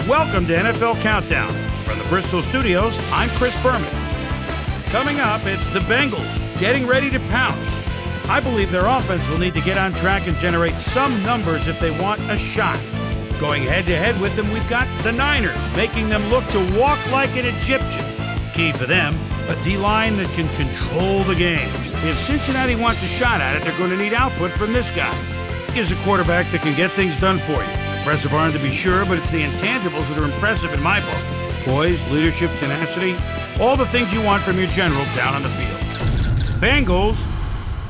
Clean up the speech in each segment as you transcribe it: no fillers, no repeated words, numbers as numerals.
Welcome to NFL Countdown. From the Bristol studios, I'm Chris Berman. Coming up, it's the Bengals getting ready to pounce. I believe their offense will need to get on track and generate some numbers if they want a shot. Going head-to-head with them, we've got the Niners, making them look to walk like an Egyptian. Key for them, a D-line that can control the game. If Cincinnati wants a shot at it, they're going to need output from this guy. He's a quarterback that can get things done for you. Impressive arm to be sure, but it's the intangibles that are impressive in my book. Poise, leadership, tenacity, all the things you want from your general down on the field. Bengals,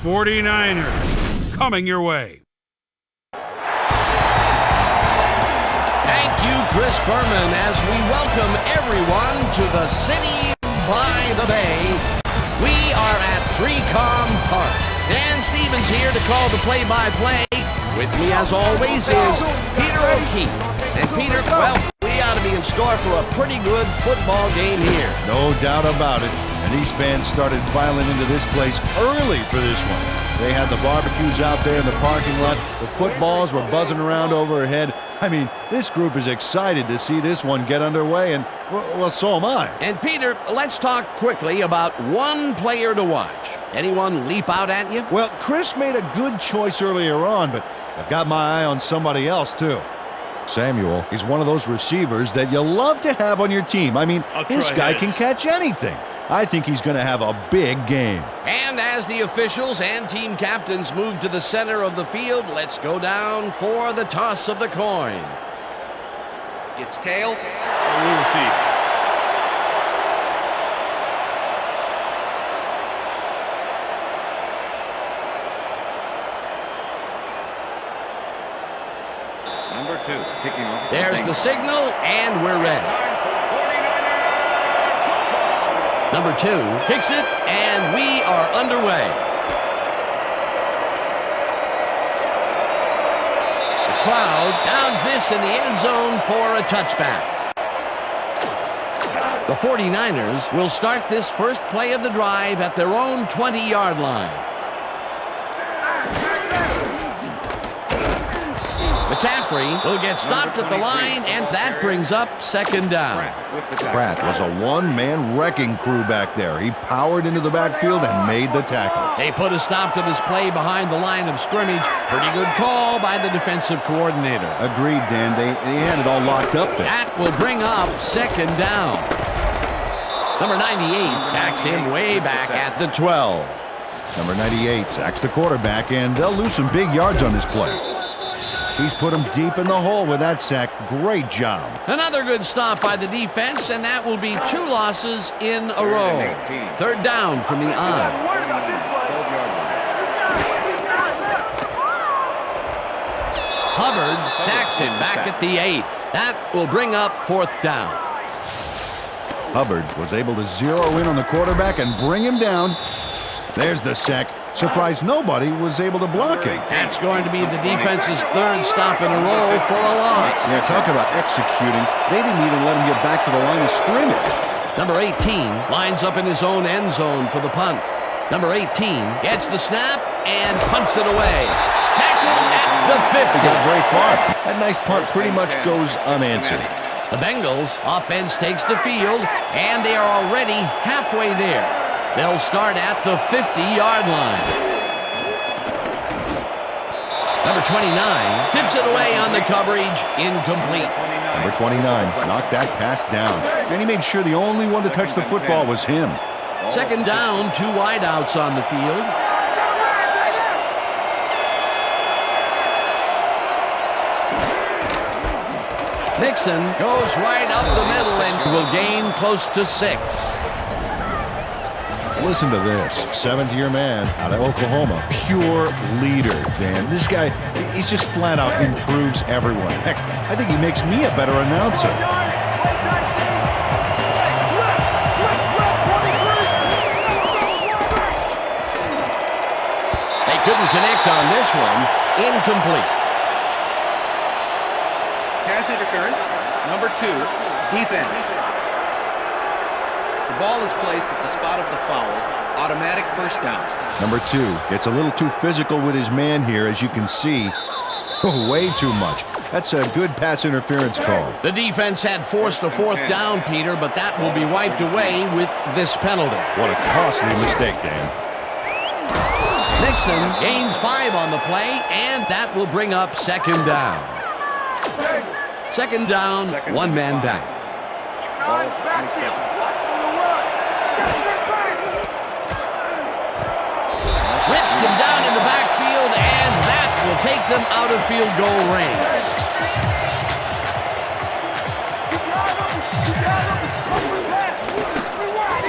49ers, coming your way. Thank you, Chris Berman, as we welcome everyone to the city by the bay. We are at 3Com Park. Dan Stevens here to call the play-by-play. With me, as always, is Peter O'Keefe. And Peter, well, we ought to be in store for a pretty good football game here. No doubt about it. And these fans started filing into this place early for this one. They had the barbecues out there in the parking lot. The footballs were buzzing around overhead. I mean, this group is excited to see this one get underway, and, well, so am I. And, Peter, let's talk quickly about one player to watch. Anyone leap out at you? Well, Chris made a good choice earlier on, but I've got my eye on somebody else, too. Samuel is one of those receivers that you love to have on your team. I mean, this guy can catch anything. I think he's going to have a big game. And as the officials and team captains move to the center of the field, let's go down for the toss of the coin. It's tails, or we receive. Number 2, kicking off. There's the signal, and we're ready. Number 2 kicks it, and we are underway. The crowd downs this in the end zone for a touchback. The 49ers will start this first play of the drive at their own 20-yard line. McCaffrey will get stopped at the line, and that brings up second down. Pratt was a one-man wrecking crew back there. He powered into the backfield and made the tackle. They put a stop to this play behind the line of scrimmage. Pretty good call by the defensive coordinator. Agreed, Dan. They had it all locked up there. That will bring up second down. Number 98 sacks him way back at the 12. Number 98 sacks the quarterback, and they'll lose some big yards on this play. He's put him deep in the hole with that sack. Great job. Another good stop by the defense, and that will be 2 losses in a row. Third down from the odd. Hubbard sacks him back at the 8. That will bring up fourth down. Hubbard was able to zero in on the quarterback and bring him down. There's the sack. Surprised nobody was able to block him. That's going to be the defense's third stop in a row for a loss. Yeah, talk about executing. They didn't even let him get back to the line of scrimmage. Number 18 lines up in his own end zone for the punt. Number 18 gets the snap and punts it away. Tackled at the 50. He got very far. That nice punt pretty much goes unanswered. The Bengals offense takes the field, and they are already halfway there. They'll start at the 50-yard line. Number 29 tips it away on the coverage, incomplete. Number 29 knocked that pass down, and he made sure the only one to touch the football was him. Second down, 2 wideouts on the field. Nixon goes right up the middle and will gain close to 6. Listen to this, 7th-year man out of Oklahoma, pure leader, Dan. This guy, he's just flat out improves everyone. Heck, I think he makes me a better announcer. They couldn't connect on this one. Incomplete. Pass interference, number 2, defense. The ball is placed at the spot of the foul. Automatic first down. Number 2 gets a little too physical with his man here, as you can see. Way too much. That's a good pass interference call. The defense had forced a fourth down, Peter, but that will be wiped away with this penalty. What a costly mistake, Dan. Nixon gains 5 on the play, and that will bring up second down. Second down, one man back. Ball 27. Rips him down in the backfield, and that will take them out of field goal range.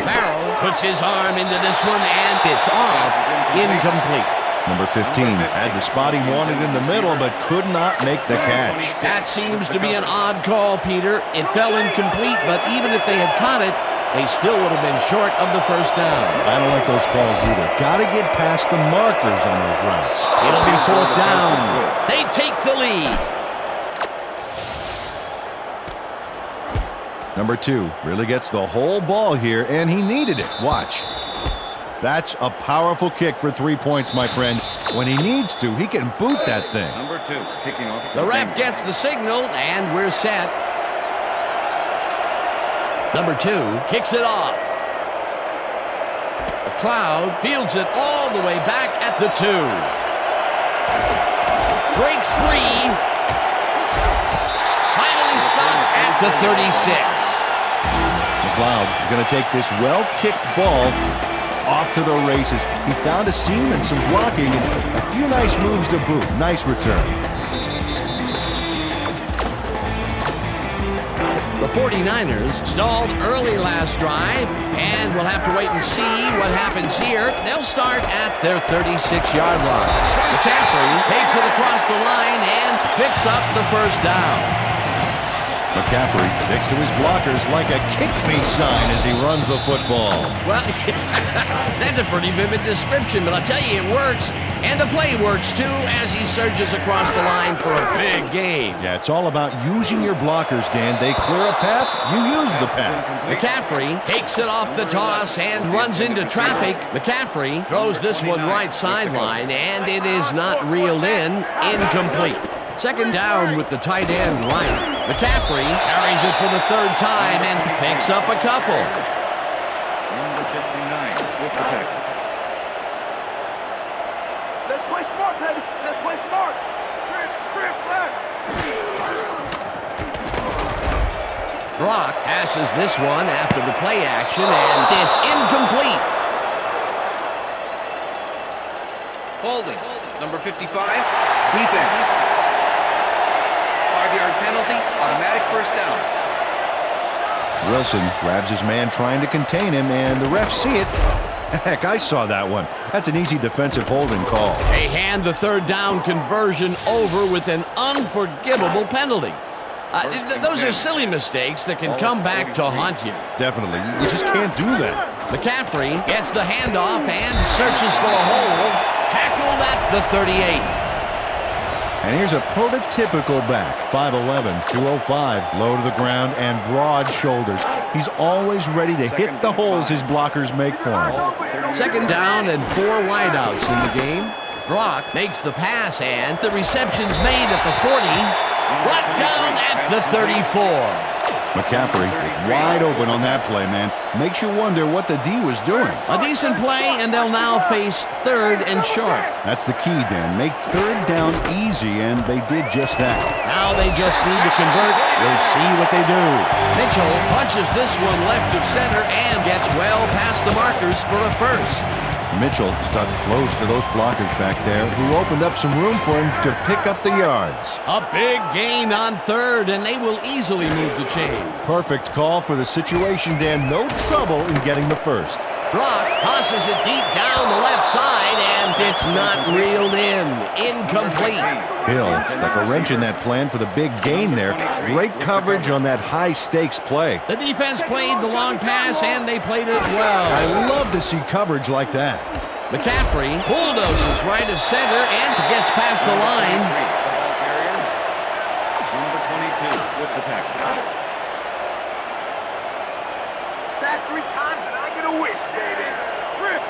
Barrow puts his arm into this one, and it's off. Incomplete. Number 15 had the spot he wanted in the middle, but could not make the catch. That seems to be an odd call, Peter. It fell incomplete, but even if they had caught it, they still would have been short of the first down. I don't like those calls either. Got to get past the markers on those routes. It'll be fourth down. They take the lead. Number 2 really gets the whole ball here, and he needed it. Watch. That's a powerful kick for 3 points, my friend. When he needs to, he can boot that thing. Number 2 kicking off. The ref gets the signal, and we're set. Number 2 kicks it off. McLeod fields it all the way back at the 2. Breaks free. Finally stopped at the 36. McLeod is going to take this well-kicked ball off to the races. He found a seam and some blocking and a few nice moves to boot. Nice return. The 49ers stalled early last drive, and we'll have to wait and see what happens here. They'll start at their 36-yard line. McCaffrey takes it across the line and picks up the first down. McCaffrey sticks to his blockers like a kick-me sign as he runs the football. Well, that's a pretty vivid description, but I'll tell you, it works. And the play works, too, as he surges across the line for a big gain. Yeah, it's all about using your blockers, Dan. They clear a path, you use the path. McCaffrey takes it off the toss and runs into traffic. McCaffrey throws this one right sideline, and it is not reeled in. Incomplete. Second down with the tight end right. McCaffrey carries it for the third time and picks up a couple. Number 59 with the tackle. Let's play smart, baby. Let's play smart. Trip, left. Brock passes this one after the play action, and it's incomplete. Holding. Number 55. Defense. 5-yard penalty. Automatic first down. Wilson grabs his man trying to contain him, and the refs see it. Heck, I saw that one. That's an easy defensive holding call. They hand the third down conversion over with an unforgivable penalty. Those are silly mistakes that can come back to haunt you. Definitely. You just can't do that. McCaffrey gets the handoff and searches for a hole. Tackled at the 38. And here's a prototypical back. 5'11", 205, low to the ground and broad shoulders. He's always ready to hit the holes his blockers make for him. Second down and 4 wideouts in the game. Brock makes the pass, and the reception's made at the 40. Brought down at the 34. McCaffrey is wide open on that play, man. Makes you wonder what the D was doing. A decent play, and they'll now face third and short. That's the key, Dan. Make third down easy, and they did just that. Now they just need to convert. We'll see what they do. Mitchell punches this one left of center and gets well past the markers for a first. Mitchell stuck close to those blockers back there, who opened up some room for him to pick up the yards. A big gain on third, and they will easily move the chain. Perfect call for the situation, Dan. No trouble in getting the first. Brock tosses it deep down the left side, and it's not reeled in. Incomplete. Hill stuck a wrench in that plan for the big gain there. Great coverage on that high-stakes play. The defense played the long pass, and they played it well. I love to see coverage like that. McCaffrey bulldozes right of center and gets past the line. Number 22 with the tackle. Sack 3 times and I get a wish, baby. Trip.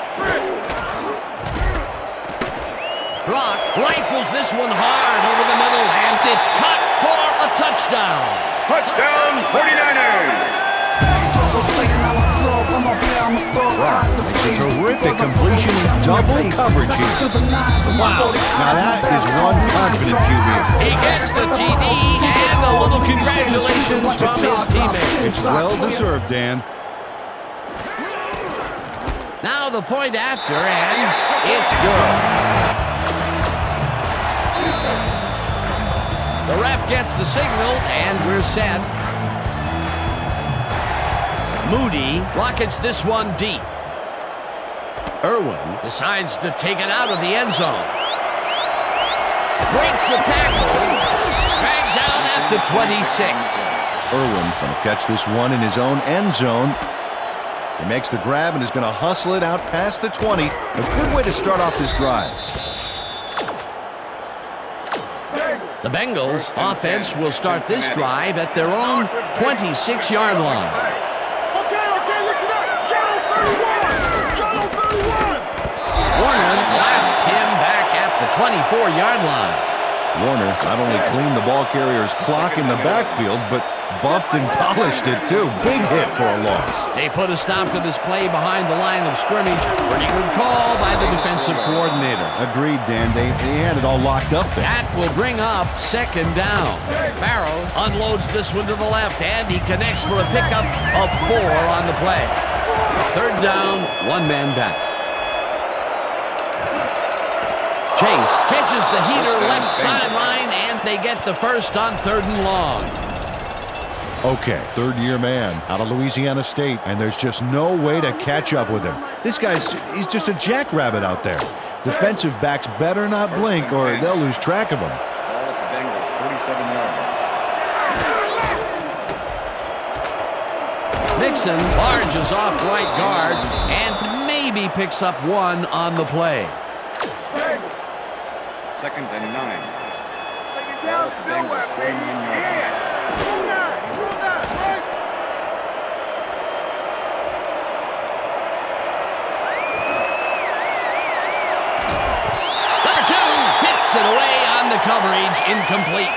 Brock rifles this one hard over the middle, and it's caught for touchdown. Touchdown 49ers! Terrific completion in double coverage here. Wow. Now that is one confident QB. He gets the TD and a little congratulations from his teammates. It's well deserved, Dan. Now the point after, and it's good. The ref gets the signal, and we're set. Moody rockets this one deep. Irwin decides to take it out of the end zone. Breaks the tackle. Dragged down at the 26. Irwin going to catch this one in his own end zone. He makes the grab and is going to hustle it out past the 20. A good way to start off this drive. The Bengals offense will start this drive at their own 26-yard line. Warner blasts him back at the 24-yard line. Warner not only cleaned the ball carrier's clock in the backfield, but buffed and polished it too. Big hit for a loss. They put a stop to this play behind the line of scrimmage. Pretty good call by the defensive coordinator. Agreed, Dan. They had it all locked up there. That will bring up second down. Barrow unloads this one to the left, and he connects for a pickup of 4 on the play. Third down, one man back. Chase catches the heater left sideline, and they get the first on 3rd and long. Okay, third-year man out of Louisiana State, and there's just no way to catch up with him. This he's just a jackrabbit out there. Defensive backs better not blink or they'll lose track of him. Ball at the Bengals 47 yards. Mixon barges off right guard and maybe picks up 1 on the play. 2nd and 9. Ball at the Bengals 49 yards. Number 2 tips it away on the coverage, incomplete.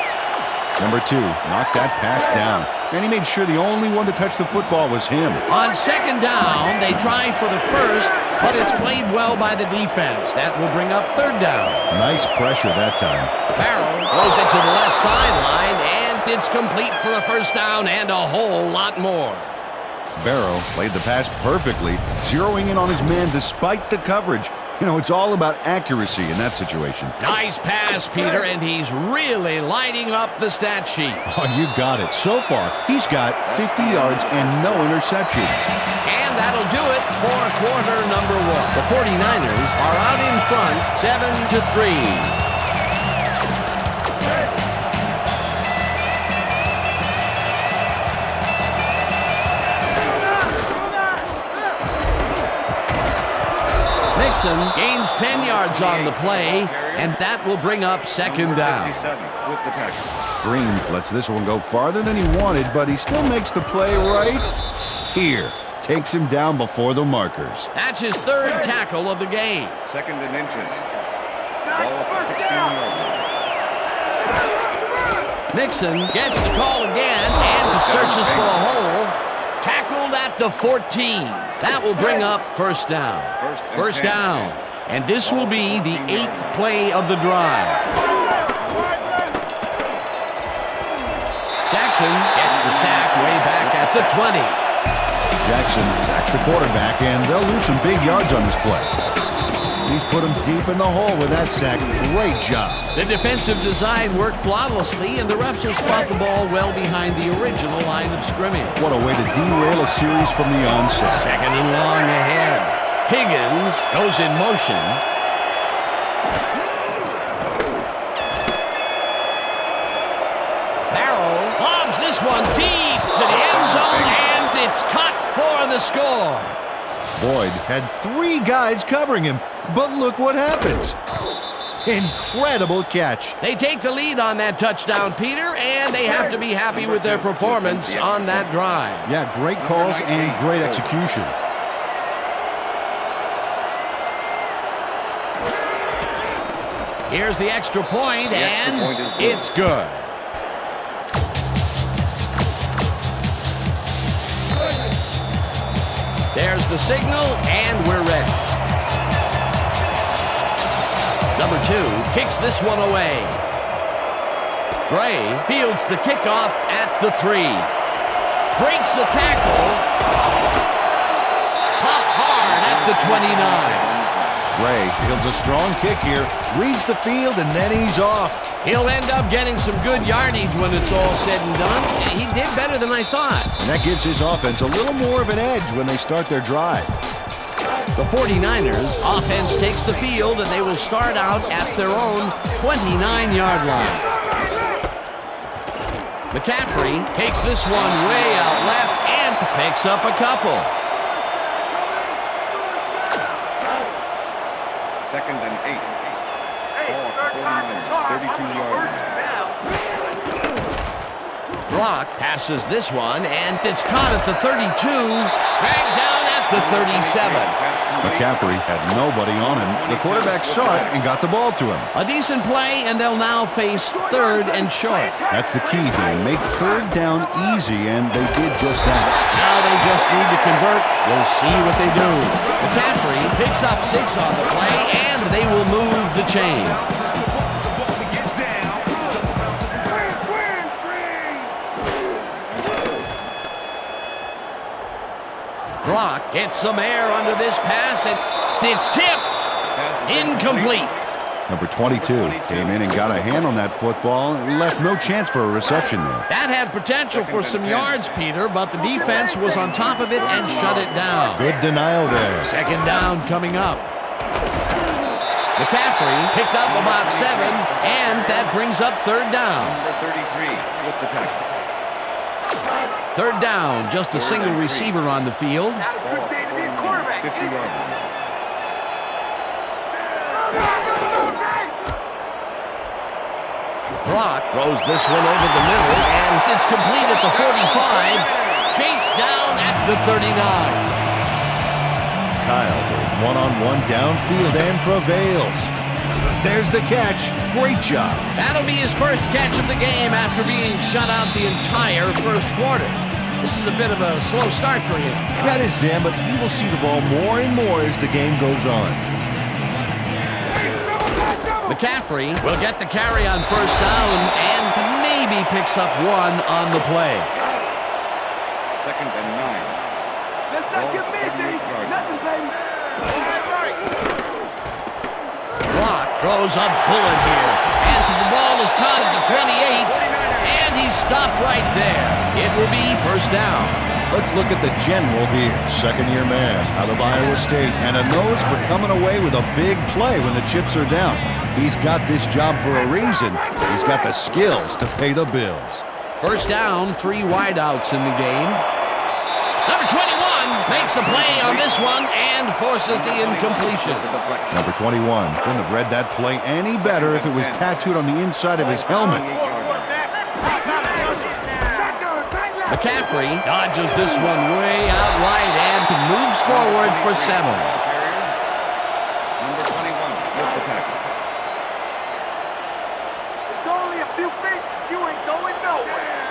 Number 2 knocked that pass down, and he made sure the only one to touch the football was him. On 2nd down, they try for the first, but it's played well by the defense. That will bring up 3rd down. Nice pressure that time. Barrow throws it to the left sideline, and it's complete for a first down and a whole lot more. Barrow played the pass perfectly, zeroing in on his man despite the coverage. You know, it's all about accuracy in that situation. Nice pass, Peter, and he's really lighting up the stat sheet. Oh, you got it. So far, he's got 50 yards and no interceptions. And that'll do it for quarter number 1. The 49ers are out in front, 7-3. Mixon gains 10 yards on the play, and that will bring up 2nd down. With the tackle. Green lets this one go farther than he wanted, but he still makes the play right here. Takes him down before the markers. That's his 3rd tackle of the game. 2nd and inches. Ball at the 16-yard line. Mixon gets the call again and searches for a hole. Tackled at the 14. That will bring up 1st down. First down. And this will be the 8th play of the drive. Jackson gets the sack way back at the 20. Jackson sacks the quarterback, and they'll lose some big yards on this play. He's put him deep in the hole with that sack. Great job. The defensive design worked flawlessly, and the refs will spot the ball well behind the original line of scrimmage. What a way to derail a series from the onset. 2nd and long ahead. Higgins goes in motion. Barrow lobs this one deep to the end zone, and it's caught for the score. Boyd had 3 guys covering him, but look what happens. Incredible catch. They take the lead on that touchdown, Peter, and they have to be happy with their performance on that drive. Yeah, great calls and great execution. Here's the extra point, and it's good. the signal, and we're ready. Number 2 kicks this one away. Gray fields the kickoff at the 3. Breaks a tackle. Popped hard at the 29. Gray fields a strong kick here, reads the field, and then he's off. He'll end up getting some good yardage when it's all said and done. He did better than I thought. And that gives his offense a little more of an edge when they start their drive. The 49ers offense takes the field, and they will start out at their own 29-yard line. McCaffrey takes this one way out left and picks up a couple. 2nd and 8. Ball at the 49ers, 32 yards. Brock passes this one, and it's caught at the 32, dragged down at the 37. McCaffrey had nobody on him. The quarterback saw it and got the ball to him. A decent play, and they'll now face 3rd and short. That's the key here. Make 3rd down easy, and they did just that. Now they just need to convert. We'll see what they do. McCaffrey picks up 6 on the play, and they will move the chain. Brock gets some air under this pass, and it's tipped. Incomplete. Number 22 came in and got a hand on that football and left no chance for a reception there. That had potential for some yards, Peter, but the defense was on top of it and shut it down. Good denial there. 2nd down coming up. McCaffrey picked up about 7, and that brings up 3rd down. Number 33 with the tackle. 3rd down, just a single receiver on the field. Ball at the 49ers, 50 yards. Brock throws this one over the middle, and it's complete at the 45. Chased down at the 39. Kyle goes one-on-one downfield and prevails. There's the catch. Great job. That'll be his first catch of the game after being shut out the entire first quarter. This is a bit of a slow start for him. That is them, but he will see the ball more and more as the game goes on. McCaffrey will get the carry on 1st down and maybe picks up 1 on the play. 2nd and 9. Let's not get busy. Nothing, baby. Brock throws a bullet here, and the ball is caught at the 28, and he's stopped right there. It will be 1st down. Let's look at the general here. 2nd-year man out of Iowa State, and a nose for coming away with a big play when the chips are down. He's got this job for a reason. He's got the skills to pay the bills. 1st down, 3 wideouts in the game. Number 21 makes a play on this one and forces the incompletion. Number 21 couldn't have read that play any better if it was tattooed on the inside of his helmet. McCaffrey dodges this one way out right and moves forward for 7. Number 21 with the tackle. It's only a few feet. You ain't going nowhere.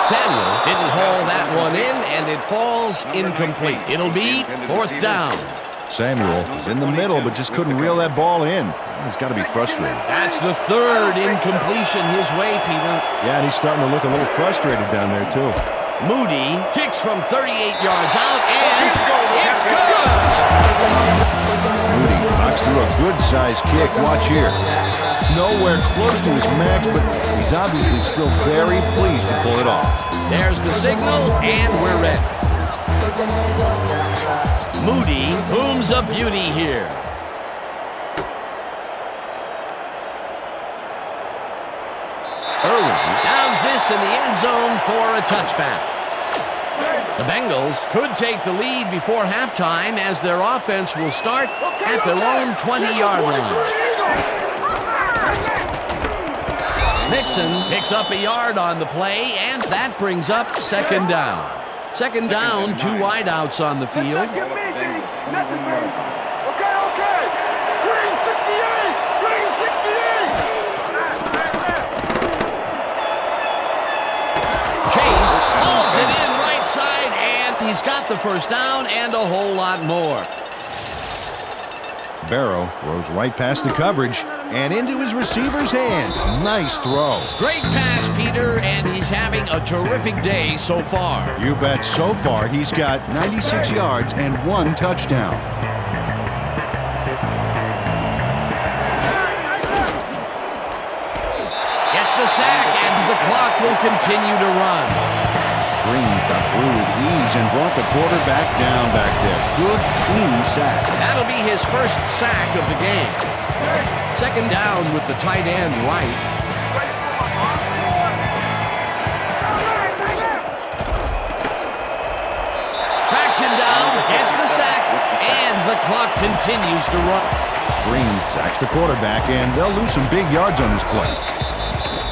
Samuel didn't haul that one in, and it falls incomplete. It'll be 4th down. Samuel was in the middle, but just couldn't reel that ball in. He's got to be frustrated. That's the 3rd incompletion his way, Peter. Yeah, and he's starting to look a little frustrated down there, too. Moody kicks from 38 yards out, and it's good! Moody knocks through a good-sized kick. Watch here. Nowhere close to his max, but he's obviously still very pleased to pull it off. There's the signal, and we're ready. Moody booms a beauty here. Irwin downs this in the end zone for a touchback. The Bengals could take the lead before halftime as their offense will start at their own 20-yard line. Mixon picks up a yard on the play, and that brings up 2nd down. 2nd down, 2 wideouts on the field. Okay. Green 68. Green 68. Chase hauls it in got the first down and a whole lot more. Barrow throws right past the coverage and into his receiver's hands. Nice throw. Great pass, Peter, and he's having a terrific day so far. You bet. So far, he's got 96 yards and 1 touchdown. Gets the sack, and the clock will continue to run. Green got through with ease and brought the quarterback down back there. Good, clean sack. That'll be his first sack of the game. Second down with the tight end right. Tracks him down, gets the sack, and the clock continues to run. Green sacks the quarterback, and they'll lose some big yards on this play.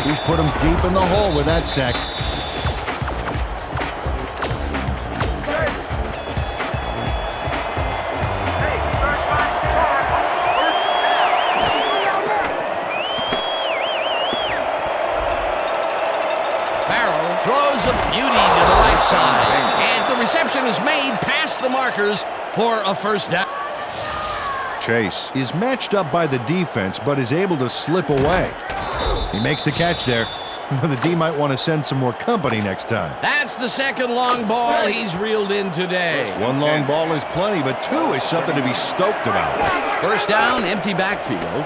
He's put him deep in the hole with that sack. Throws a beauty to the right side. And the reception is made past the markers for a first down. Chase is matched up by the defense, but is able to slip away. He makes the catch there. The D might want to send some more company next time. That's the second long ball he's reeled in today. 1 long ball is plenty, but 2 is something to be stoked about. First down, empty backfield.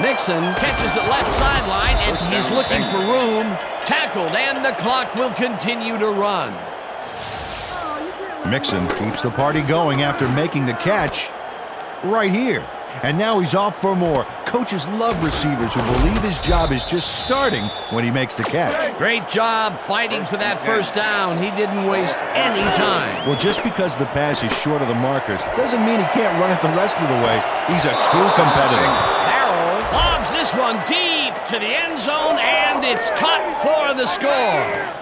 Mixon catches it left sideline, and he's looking for room. Tackled, and the clock will continue to run. Mixon keeps the party going after making the catch right here. And now he's off for more. Coaches love receivers who believe his job is just starting when he makes the catch. Great job fighting for that first down. He didn't waste any time. Well, just because the pass is short of the markers doesn't mean he can't run it the rest of the way. He's a true competitor. Barrow lobs this one deep to the end zone, and it's caught for the score.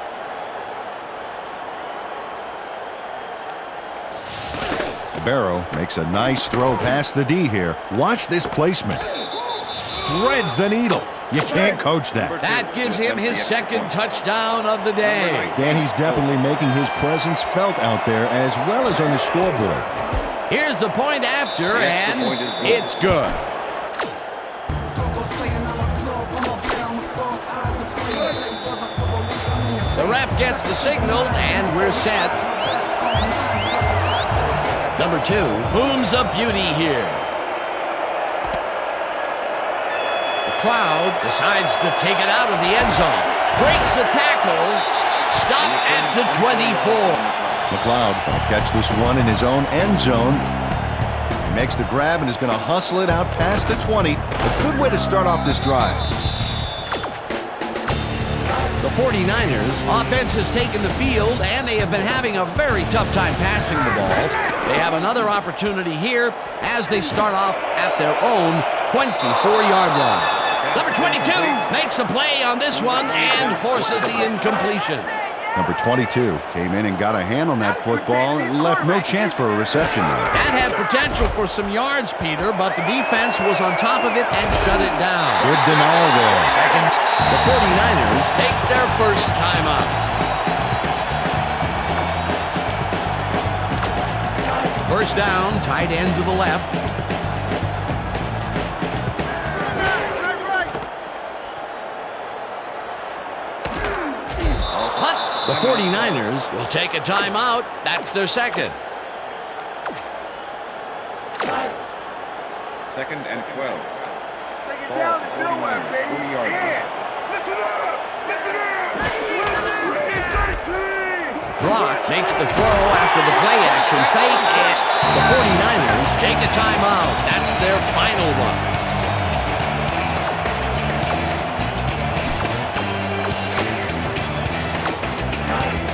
Barrow makes a nice throw past the D here. Watch this placement. Threads the needle. You can't coach that. That gives him his second touchdown of the day. Danny's definitely making his presence felt out there as well as on the scoreboard. Here's the point after, and it's good. The ref gets the signal, and we're set. Number 2 booms a beauty here. McLeod decides to take it out of the end zone. Breaks a tackle. Stop at the 24. McLeod going to catch this one in his own end zone. He makes the grab and is going to hustle it out past the 20. A good way to start off this drive. The 49ers offense has taken the field, and they have been having a very tough time passing the ball. They have another opportunity here as they start off at their own 24-yard line. Number 22 makes a play on this one and forces the incompletion. Number 22 came in and got a hand on that football and left no chance for a reception there. That had potential for some yards, Peter, but the defense was on top of it and shut it down. Good denial there. Second, the 49ers take their first timeout. First down, tight end to the left. The 49ers will take a timeout. That's their second. Second and 12. Ball at the 49ers, 40-yard line. Brock makes the throw after the play-action fake, and the 49ers take a timeout. That's their final one.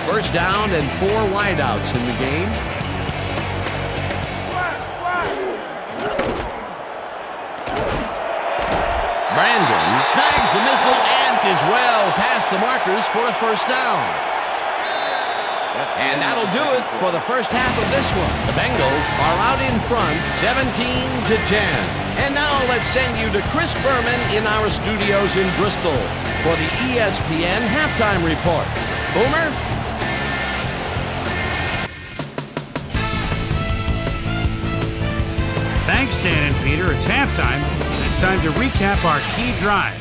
First down and 4 wideouts in the game. Brandon tags the missile and is well past the markers for a first down. And that'll do it for the first half of this one. The Bengals are out in front, 17-10. And now let's send you to Chris Berman in our studios in Bristol for the ESPN halftime report. Boomer? Thanks, Dan and Peter. It's halftime, and it's time to recap our key drives.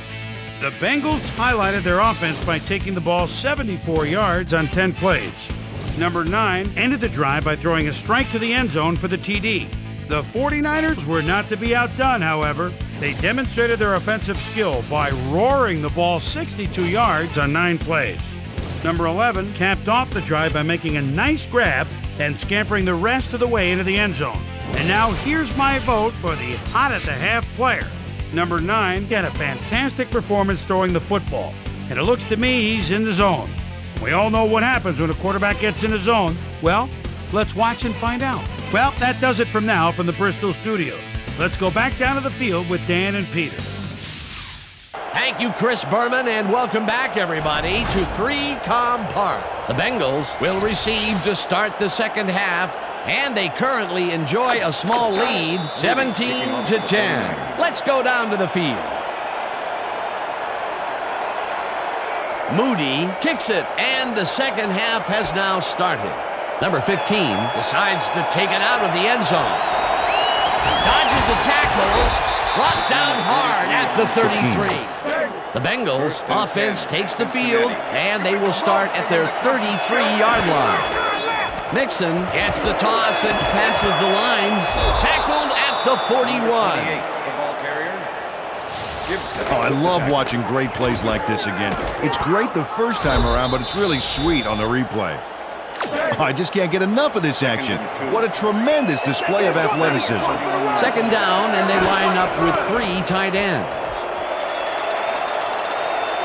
The Bengals highlighted their offense by taking the ball 74 yards on 10 plays. Number 9 ended the drive by throwing a strike to the end zone for the TD. The 49ers were not to be outdone, however. They demonstrated their offensive skill by roaring the ball 62 yards on 9 plays. Number 11 capped off the drive by making a nice grab and scampering the rest of the way into the end zone. And now here's my vote for the hot at the half player. Number 9 had a fantastic performance throwing the football, and it looks to me he's in the zone. We all know what happens when a quarterback gets in the zone. Well, let's watch and find out. Well, that does it from now from the Bristol studios. Let's go back down to the field with Dan and Peter. Thank you, Chris Berman, and welcome back, everybody, to 3Com Park. The Bengals will receive to start the second half, and they currently enjoy a small lead, 17-10. Let's go down to the field. Moody kicks it, and the second half has now started. Number 15 decides to take it out of the end zone. Dodges a tackle, brought down hard at the 33. The Bengals offense takes the field, and they will start at their 33-yard line. Mixon gets the toss and passes the line, tackled at the 41. Oh, I love watching great plays like this again. It's great the first time around, but it's really sweet on the replay. Oh, I just can't get enough of this action. What a tremendous display of athleticism. Second down, and they line up with 3 tight ends.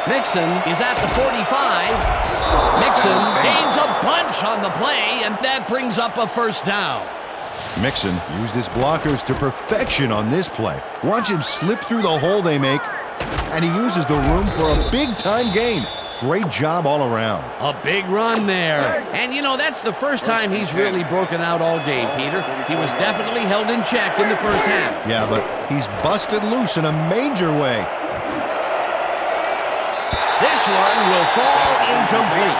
Mixon is at the 45. Mixon gains a bunch on the play, and that brings up a first down. Mixon used his blockers to perfection on this play. Watch him slip through the hole they make, and he uses the room for a big-time gain. Great job all around. A big run there. And, you know, that's the first time he's really broken out all game, Peter. He was definitely held in check in the first half. Yeah, but he's busted loose in a major way. This one will fall incomplete.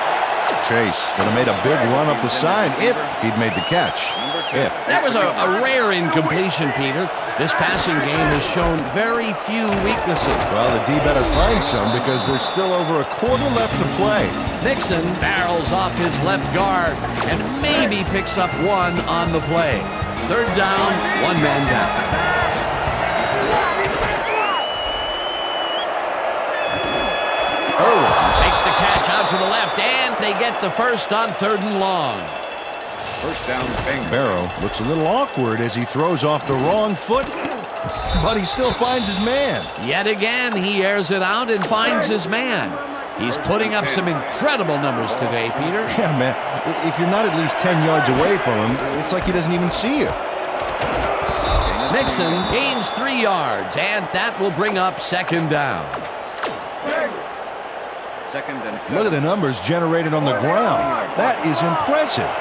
Chase would have made a big run up the side if he'd made the catch. If. That was a rare incompletion, Peter. This passing game has shown very few weaknesses. Well, the D better find some because there's still over a quarter left to play. Mixon barrels off his left guard and maybe picks up one on the play. Third down, one man down. Oh, takes the catch out to the left, and they get the first on 3rd and long. First down, Bengals. Barrow looks a little awkward as he throws off the wrong foot, but he still finds his man. Yet again, he airs it out and finds his man. He's putting up some incredible numbers today, Peter. Yeah, man. If you're not at least 10 yards away from him, it's like he doesn't even see you. Mixon gains 3 yards, and that will bring up 2nd down. Second and 7. Look at the numbers generated on the ground. That is impressive.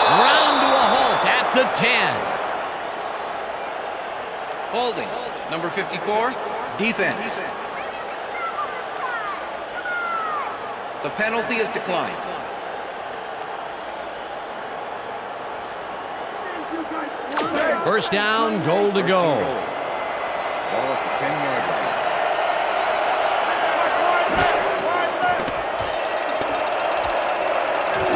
Round to a halt at the 10. Holding. Number 54, defense. The penalty is declined. First down, goal to go. Ball at the 10-yard line.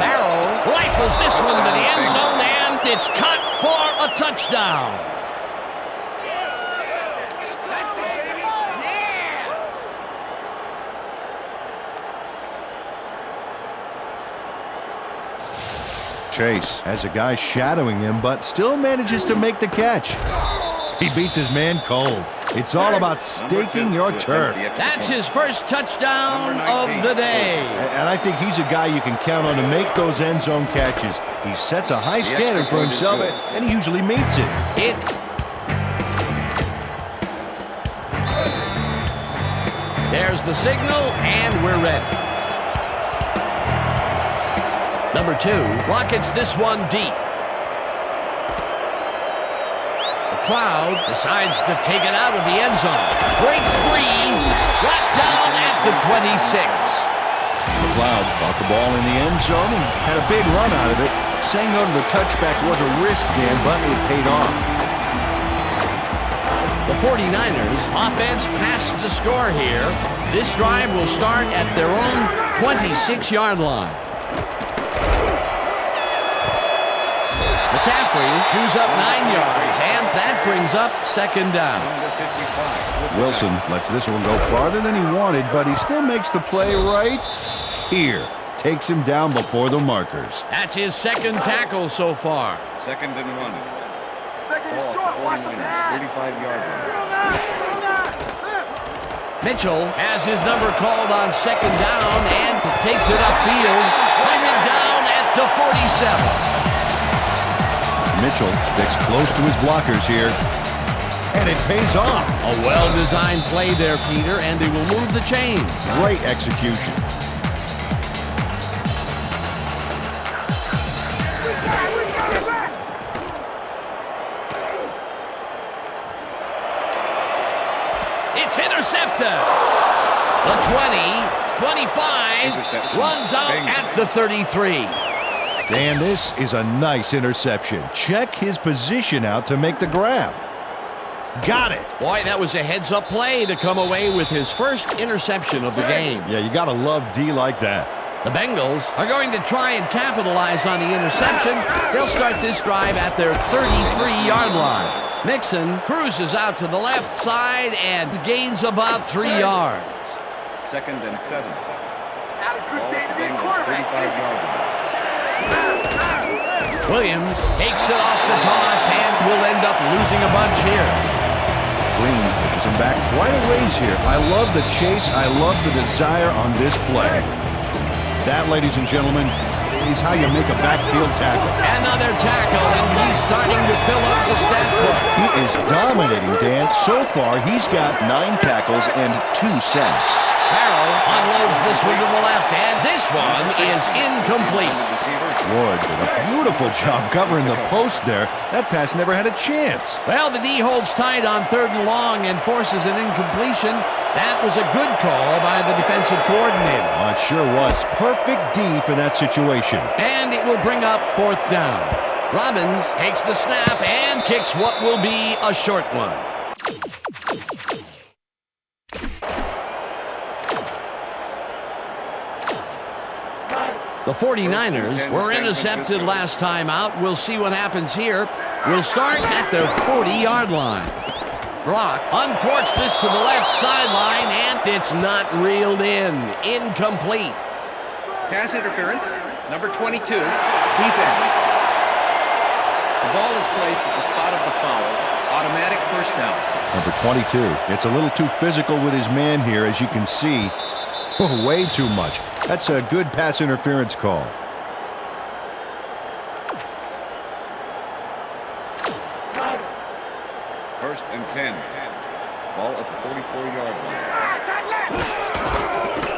Barrow rifles this one to the end zone, and it's cut for a touchdown. Chase has a guy shadowing him, but still manages to make the catch. He beats his man cold. It's all about staking your turf. That's his first touchdown of the day. And I think he's a guy you can count on to make those end zone catches. He sets a high standard for himself, and he usually meets it. There's the signal, and we're ready. Number 2 rockets this one deep. The McLeod decides to take it out of the end zone. Breaks free. Brought down at the 26. McLeod caught the ball in the end zone and had a big run out of it. Saying no to the touchback was a risk, Dan, but it paid off. The 49ers offense has to score here. This drive will start at their own 26-yard line. McCaffrey chews up 9 yards, and that brings up second down. Wilson lets this one go farther than he wanted, but he still makes the play right here. Takes him down before the markers. That's his second tackle so far. 2nd and 1. Second Ball and short. Watch at the the 49ers, pass. 35-yard line. Mitchell has his number called on second down and takes it upfield. Hunted down at the 47. Mitchell sticks close to his blockers here, and it pays off. A well-designed play there, Peter, and they will move the chains. Great execution. It's intercepted. The 20, 25, Interception. runs out Bengals. at the 33. Dan, this is a nice interception. Check his position out to make the grab. Got it. Boy, that was a heads-up play to come away with his first interception of the game. Yeah, you gotta love D like that. The Bengals are going to try and capitalize on the interception. They'll start this drive at their 33-yard line. Mixon cruises out to the left side and gains about 3 yards. 2nd and 7. Not a good Ball day at to the be a Bengals, quarterback. 35-yard line. Williams takes it off the toss and will end up losing a bunch here. Green pushes him back quite a ways here. I love the chase. I love the desire on this play. That, ladies and gentlemen, is how you make a backfield tackle. Another tackle, and he's starting to fill up the stat book. He is dominating, Dan. So far, he's got 9 tackles and 2 sacks. Harrell unloads this one to the left, and this one is incomplete. Ward did a beautiful job covering the post there. That pass never had a chance. Well, the D holds tight on 3rd and long and forces an incompletion. That was a good call by the defensive coordinator. Well, it sure was. Perfect D for that situation. And it will bring up 4th down. Robbins takes the snap and kicks what will be a short one. The 49ers were intercepted last time out. We'll see what happens here. We'll start at their 40-yard line. Brock uncorks this to the left sideline, and it's not reeled in. Incomplete. Pass interference, number 22, defense. The ball is placed at the spot of the foul. Automatic first down. Number 22. It's a little too physical with his man here, as you can see. Way too much. That's a good pass interference call. First and 10. Ball at the 44-yard line.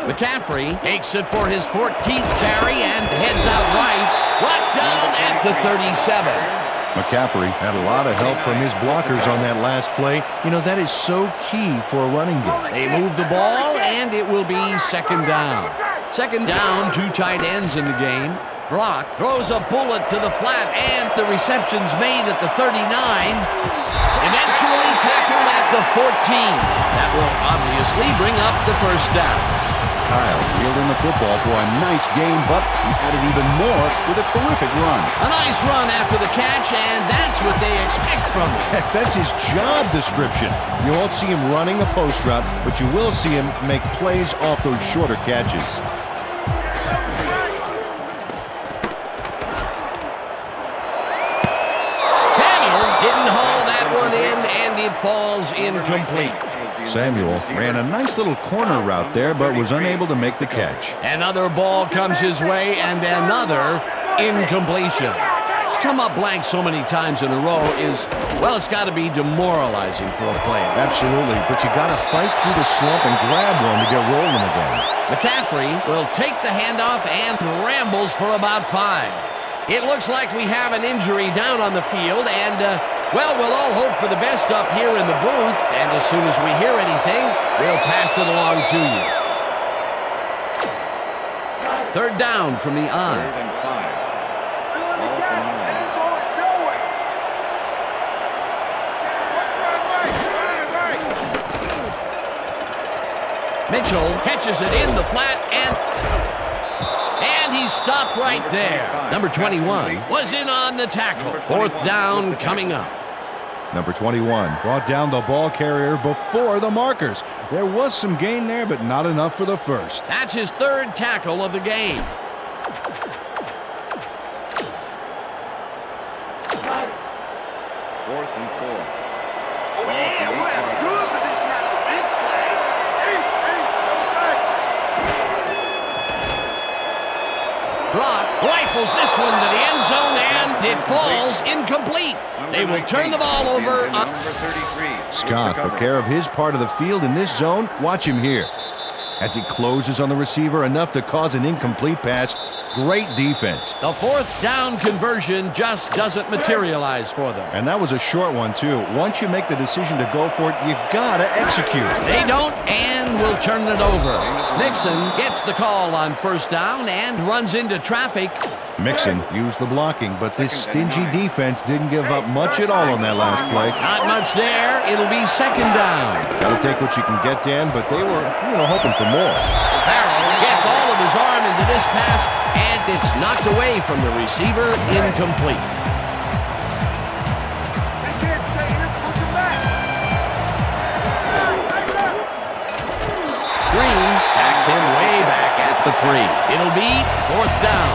McCaffrey takes it for his 14th carry and heads out right. Brought down at the 37. McCaffrey had a lot of help from his blockers on that last play. You know, that is so key for a running game. They move the ball, and it will be second down. Second down, 2 tight ends in the game. Brock throws a bullet to the flat, and the reception's made at the 39. Eventually tackled at the 14. That will obviously bring up the first down. Kyle wielding the football for a nice game, but he added even more with a terrific run. A nice run after the catch, and that's what they expect from him. Heck, that's his job description. You won't see him running a post route, but you will see him make plays off those shorter catches. Samuel didn't haul that one in, and it falls incomplete. Samuel ran a nice little corner route there, but was unable to make the catch. Another ball comes his way, and another incompletion. To come up blank so many times in a row is, well, it's got to be demoralizing for a player. Absolutely, but you got to fight through the slump and grab one to get rolling again. McCaffrey will take the handoff and rambles for about 5. It looks like we have an injury down on the field, and Well, we'll all hope for the best up here in the booth, and as soon as we hear anything, we'll pass it along to you. Third down from the I. 3rd and 5. Ball at the 9. Mitchell catches it in the flat, and he's stopped right there. Number 21 was in on the tackle. 4th down coming up. Number 21 brought down the ball carrier before the markers. There was some gain there, but not enough for the first. That's his 3rd tackle of the game. Fourth and 4. Oh, yeah, we're in a good position after this play. Brock rifles this one to the end zone, and it falls incomplete. They will turn the ball over. Number 33. Scott took care of his part of the field in this zone. Watch him here. As he closes on the receiver enough to cause an incomplete pass. Great defense. The 4th down conversion just doesn't materialize for them. And that was a short one, too. Once you make the decision to go for it, you gotta execute. They don't, and will turn it over. Mixon gets the call on 1st down and runs into traffic. Mixon used the blocking, but this stingy defense didn't give up much at all on that last play. Not much there. It'll be 2nd down. Gotta take what you can get, Dan, but they were, hoping for more. Farrell gets all of his arm into this pass, and it's knocked away from the receiver, incomplete. Green sacks him way back at the 3. It'll be 4th down.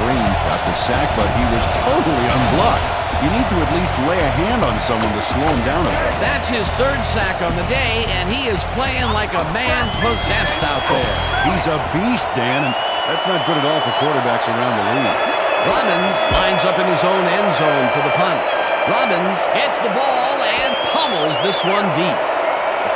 Green got the sack, but he was totally unblocked. You need to at least lay a hand on someone to slow him down a bit. That's his 3rd sack on the day, and he is playing like a man possessed out there. He's a beast, Dan, and that's not good at all for quarterbacks around the league. Robbins lines up in his own end zone for the punt. Robbins gets the ball and pummels this one deep.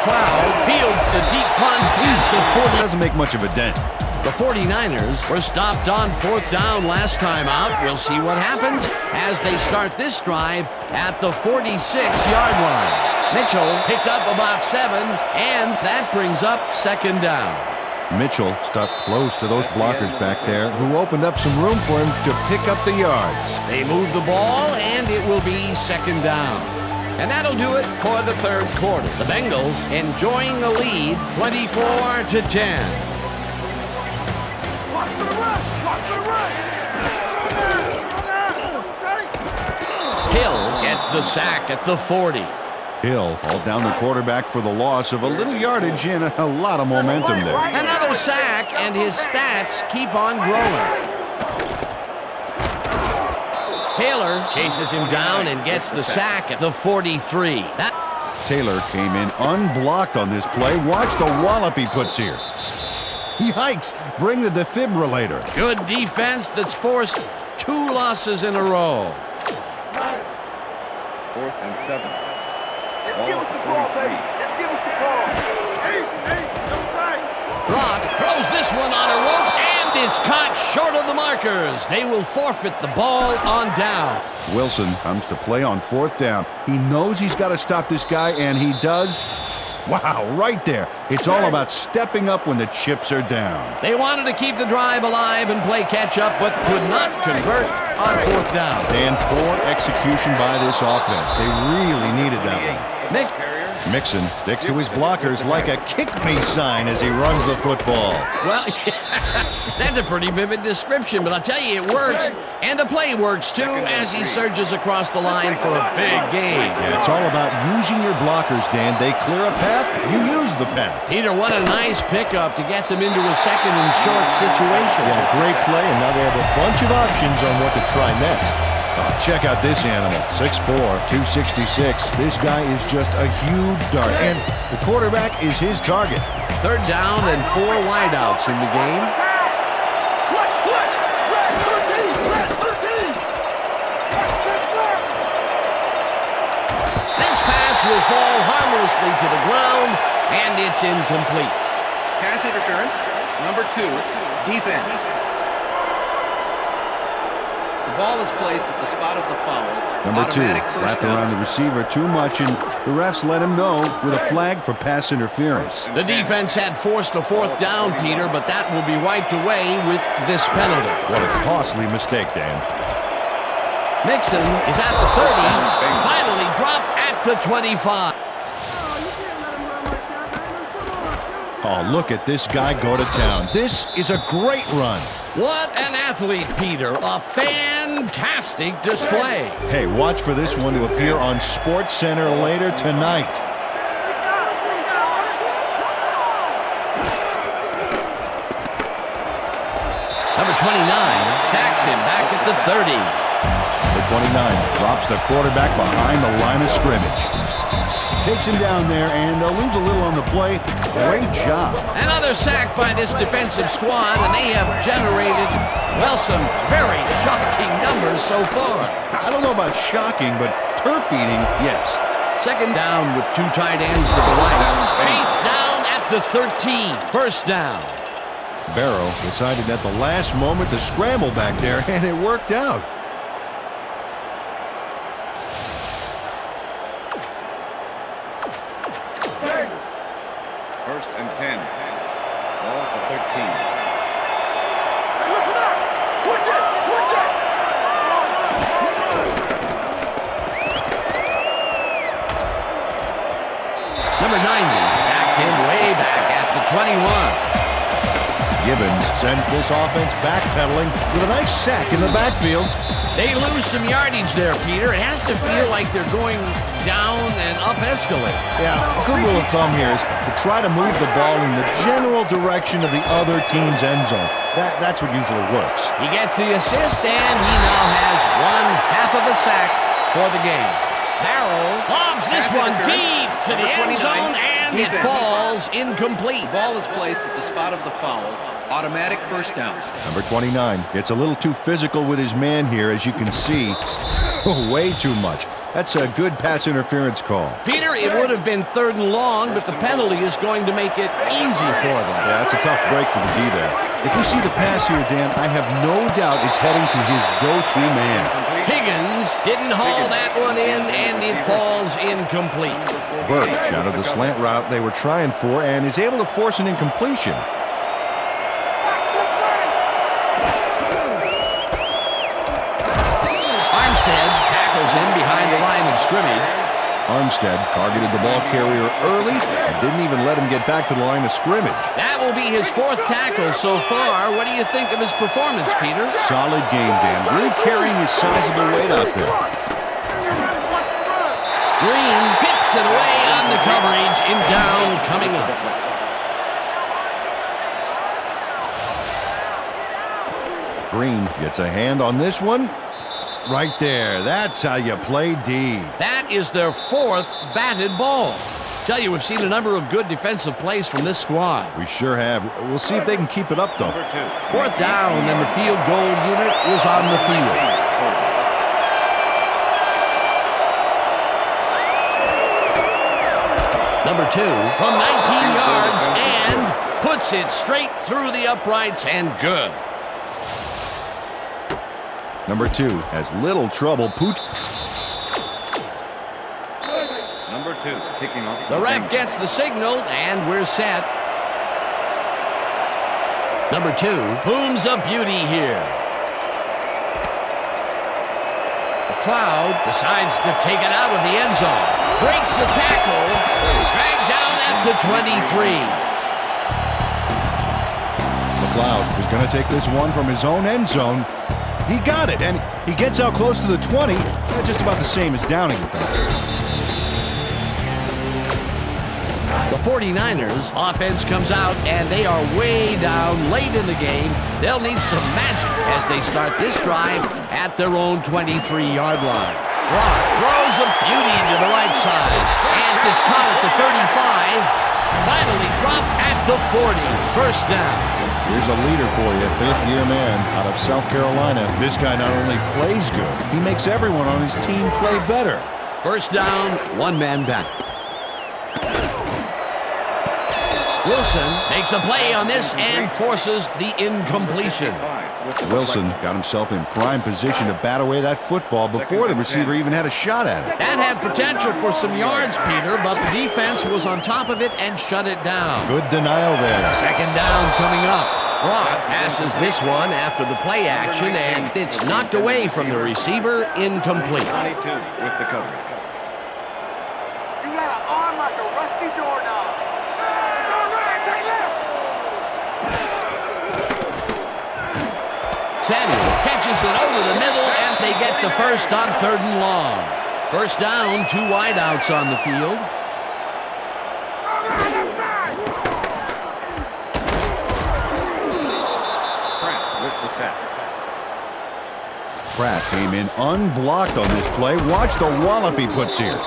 McLeod fields the deep punt past the 40. Doesn't make much of a dent. The 49ers were stopped on 4th down last time out. We'll see what happens as they start this drive at the 46-yard line. Mitchell picked up about 7, and that brings up 2nd down. Mitchell stuck close to those blockers back there, who opened up some room for him to pick up the yards. They move the ball, and it will be 2nd down. And that'll do it for the 3rd quarter. The Bengals enjoying the lead, 24-10. Hill gets the sack at the 40. Hill hauled down the quarterback for the loss of a little yardage and a lot of momentum there. Another sack, and his stats keep on growing. Taylor chases him down and gets the sack at the 43. Taylor came in unblocked on this play. Watch the wallop he puts here. Yikes! Bring the defibrillator. Good defense that's forced 2 losses in a row. 4th and 7. Give us the ball, baby. Give us the ball. Brock throws this one on a rope, and it's caught short of the markers. They will forfeit the ball on down. Wilson comes to play on 4th down. He knows he's got to stop this guy, and he does. Wow, right there. It's all about stepping up when the chips are down. They wanted to keep the drive alive and play catch-up, but could not convert on 4th down. And poor execution by this offense. They really needed that one. Mixon sticks to his blockers like a kick-me sign as he runs the football. Well, that's a pretty vivid description, but I'll tell you, it works. And the play works, too, as he surges across the line for a big gain. Yeah, it's all about using your blockers, Dan. They clear a path, you use the path. Peter, what a nice pickup to get them into a 2nd and short situation. Yeah, great play, and now they have a bunch of options on what to try next. Check out this animal, 6'4", 266. This guy is just a huge dart, and the quarterback is his target. 3rd down and 4 wideouts in the game. This pass will fall harmlessly to the ground, and it's incomplete. Pass interference, number 2, defense. The ball is placed at the spot of the foul. Number 2 Automatic first slapped down. around the receiver too much, and the refs let him know with a flag for pass interference. The defense had forced a 4th down, Peter, but that will be wiped away with this penalty. What a costly mistake, Dan. Mixon is at the 30, finally dropped at the 25. Oh, look at this guy go to town. This is a great run. What an athlete, Peter. A fantastic display. Hey, watch for this one to appear on Sports Center later tonight. Number 29 sacks him back at the 30. Number 29 drops the quarterback behind the line of scrimmage. Takes him down there, and they'll lose a little on the play. Great job. Another sack by this defensive squad, and they have generated, well, some very shocking numbers so far. I don't know about shocking, but turf eating, yes. 2nd down with 2 tight ends to the right. Chase down at the 13. 1st down. Barrow decided at the last moment to scramble back there, and it worked out. First and 10. Ball at the 13. Hey, listen up. Switch it. Switch it. Number 90 sacks him way back at the 21. Gibbons sends this offense backpedaling with a nice sack in the backfield. They lose some yardage there, Peter. It has to feel like they're going down and up escalate. Yeah, a good rule of thumb here is to try to move the ball in the general direction of the other team's end zone. That's what usually works. He gets the assist, and he now has 1/2 of a sack for the game. Barrow lobs this one deep to the end zone, and it falls incomplete. The ball is placed at the spot of the foul. Automatic first down. Number 29 gets a little too physical with his man here, as you can see. Way too much. That's a good pass interference call. Peter, it would have been 3rd and long, but the penalty is going to make it easy for them. Yeah, that's a tough break for the D there. If you see the pass here, Dan, I have no doubt it's heading to his go-to man. Higgins didn't haul that one in, and it falls incomplete. Burke shot of the slant route they were trying for and is able to force an incompletion. Armstead tackles him behind the line of scrimmage. Armstead targeted the ball carrier early and didn't even let him get back to the line of scrimmage. That will be his 4th tackle so far. What do you think of his performance, Peter? Solid game, Dan. Really carrying his sizable weight out there. Green tips it away on the coverage, and down coming up. Green gets a hand on this one. Right there. That's how you play D. That is their 4th batted ball. Tell you, we've seen a number of good defensive plays from this squad. We sure have. We'll see if they can keep it up, though. 4th down, and the field goal unit is on the field. Number 2 from 19 yards and puts it straight through the uprights, and good. Number 2 has little trouble pooch. Number 2 kicking off. The ref gets the signal, and we're set. Number 2 booms a beauty here. McLeod decides to take it out of the end zone. Breaks the tackle. Dragged down at the 23. McLeod is going to take this one from his own end zone. He got it, and he gets out close to the 20. Just about the same as Downing with that. The 49ers offense comes out, and they are way down late in the game. They'll need some magic as they start this drive at their own 23-yard line. Brock throws a beauty to the right side, and it's caught at the 35. Finally dropped at the 40. 1st down. Here's a leader for you, 5th-year man out of South Carolina. This guy not only plays good, he makes everyone on his team play better. 1st down, 1 man back. Wilson makes a play on this and forces the incompletion. with the Wilson deflection. got himself in prime position to bat away that football before the receiver even had a shot at it. That had potential for some yards, Peter, but the defense was on top of it and shut it down. Good denial there. Second down coming up. Brock passes this one after the play action, and it's knocked away from the receiver, incomplete. 22 with the coverage. You got an arm like a rusty doorknob. Samuel catches it over the middle, and they get the first on 3rd and long. First down, 2 wideouts on the field. Pratt with the sack. Pratt came in unblocked on this play. Watch the wallop he puts here.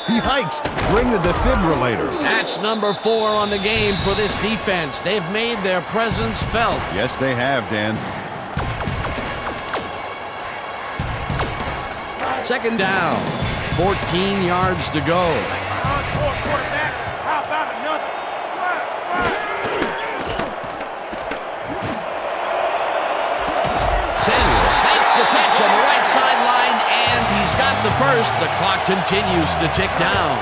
He hikes. Bring the defibrillator. That's number 4 on the game for this defense. They've made their presence felt. Yes, they have, Dan. Second down, 14 yards to go. How about another? Samuel fakes the catch on the right sideline, and he's got the first. The clock continues to tick down.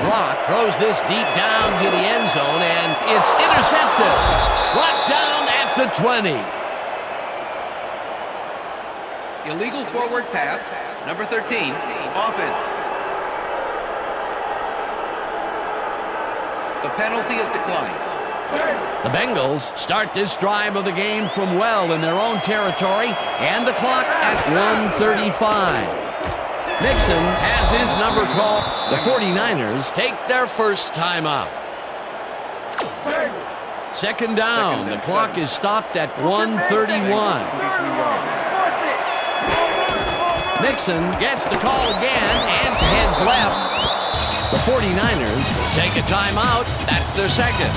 Brock throws this deep down to the end zone, and it's intercepted. Brought down at the 20. Illegal forward pass, number 13, offense. The penalty is declined. The Bengals start this drive of the game from well in their own territory, and the clock at 1:35. Nixon has his number called. The 49ers take their first time out. Second down. The clock is stopped at 1:31. 23-yard line. Nixon gets the call again and heads left. The 49ers take a timeout. That's their second.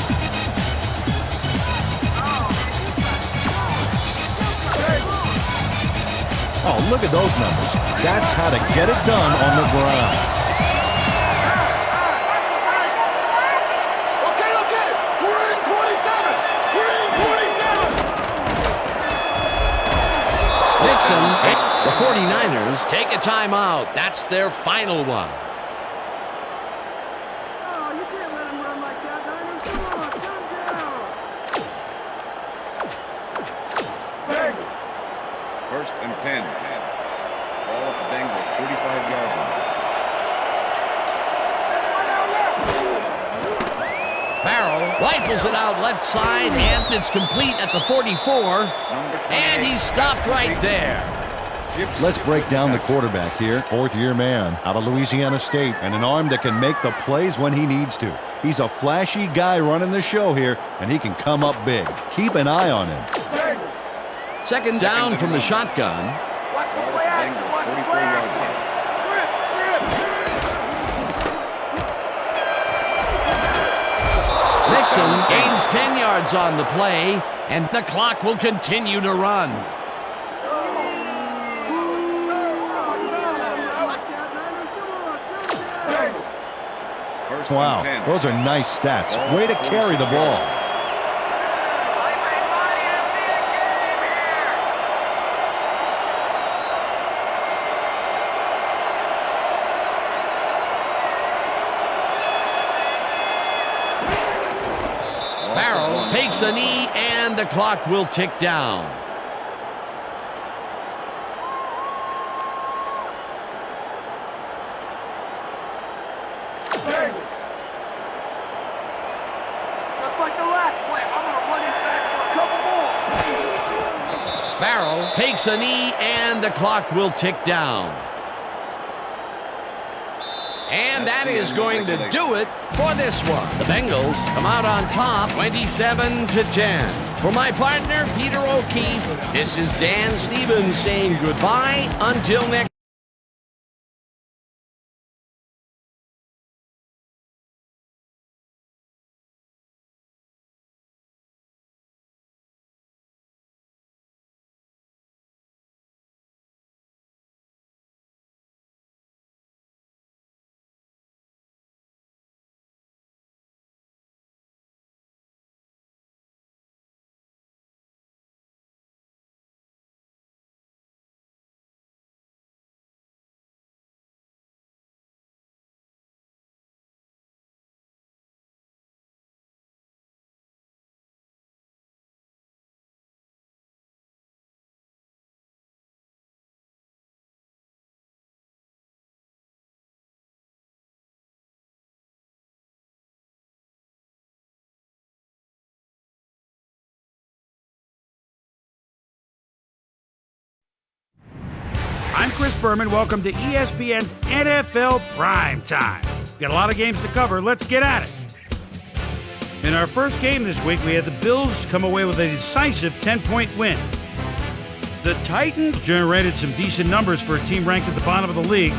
Oh, look at those numbers. That's how to get it done on the ground. Okay. We're in 27. We're in 27. Nixon, the 49ers take a timeout. That's their final one. Oh, you can't let him run like that, Niners. Come on, come down. First and 10. Ball at the Bengals, 35-yard line. Barrow rifles it out left side, and it's complete at the 44. And he's stopped right there. Let's break down the quarterback here. 4th-year man out of Louisiana State, and an arm that can make the plays when he needs to. He's a flashy guy running the show here, and he can come up big. Keep an eye on him. Second down from the shotgun. Watch the Ball play at the action. Bengals, Watch the 44 play yards action. line. Nixon gains 10 yards on the play, and the clock will continue to run. First Wow, and 10. those are nice stats. Way to carry the ball. Barrow takes a knee, and the clock will tick down. Just like the last play, I'm going to run it back for a couple more. Barrow takes a knee, and the clock will tick down. And that is going to do it for this one. The Bengals come out on top 27-10. For my partner, Peter O'Keefe, this is Dan Stevens saying goodbye until next I'm Chris Berman. Welcome to ESPN's NFL Prime Time. Got a lot of games to cover. Let's get at it. In our first game this week, we had the Bills come away with a decisive 10-point win. The Titans generated some decent numbers for a team ranked at the bottom of the league,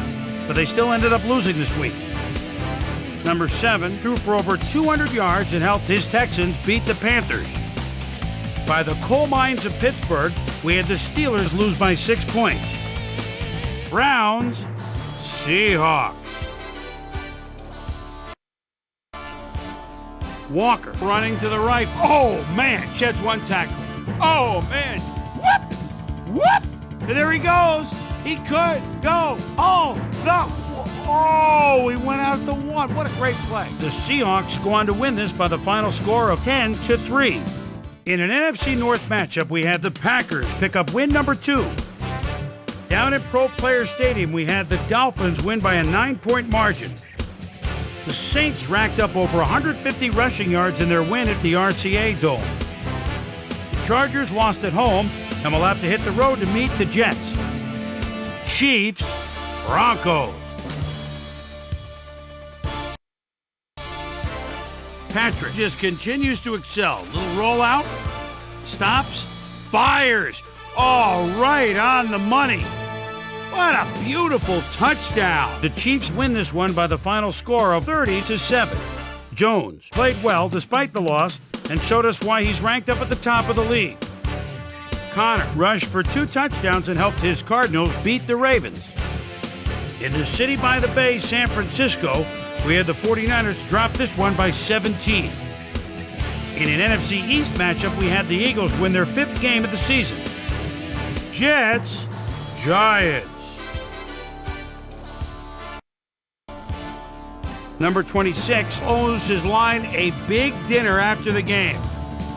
but they still ended up losing this week. Number 7 threw for over 200 yards and helped his Texans beat the Panthers. By the coal mines of Pittsburgh, we had the Steelers lose by 6 points. Browns, Seahawks. Walker running to the right. Oh, man, sheds one tackle. Oh, man. Whoop! Whoop! And there he goes. He could go. Oh, he went out the one. What a great play. The Seahawks go on to win this by the final score of 10-3. In an NFC North matchup, we had the Packers pick up win number 2. Down at Pro Player Stadium, we had the Dolphins win by a 9-point margin. The Saints racked up over 150 rushing yards in their win at the RCA Dome. The Chargers lost at home and will have to hit the road to meet the Jets. Chiefs, Broncos. Patrick just continues to excel. Little rollout, stops, fires. Oh, right on the money. What a beautiful touchdown. The Chiefs win this one by the final score of 30-7. Jones played well despite the loss and showed us why he's ranked up at the top of the league. Connor rushed for 2 touchdowns and helped his Cardinals beat the Ravens. In the city by the bay, San Francisco, we had the 49ers drop this one by 17. In an NFC East matchup, we had the Eagles win their 5th game of the season. Jets, Giants. Number 26 owes his line a big dinner after the game.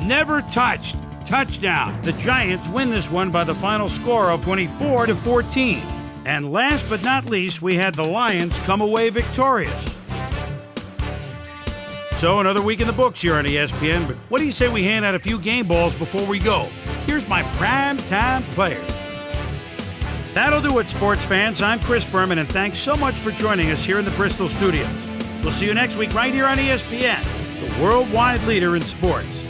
Never touched. Touchdown. The Giants win this one by the final score of 24-14. And last but not least, we had the Lions come away victorious. So another week in the books here on ESPN, but what do you say we hand out a few game balls before we go? Here's my primetime players. That'll do it, sports fans. I'm Chris Berman, and thanks so much for joining us here in the Bristol studios. We'll see you next week right here on ESPN, the worldwide leader in sports.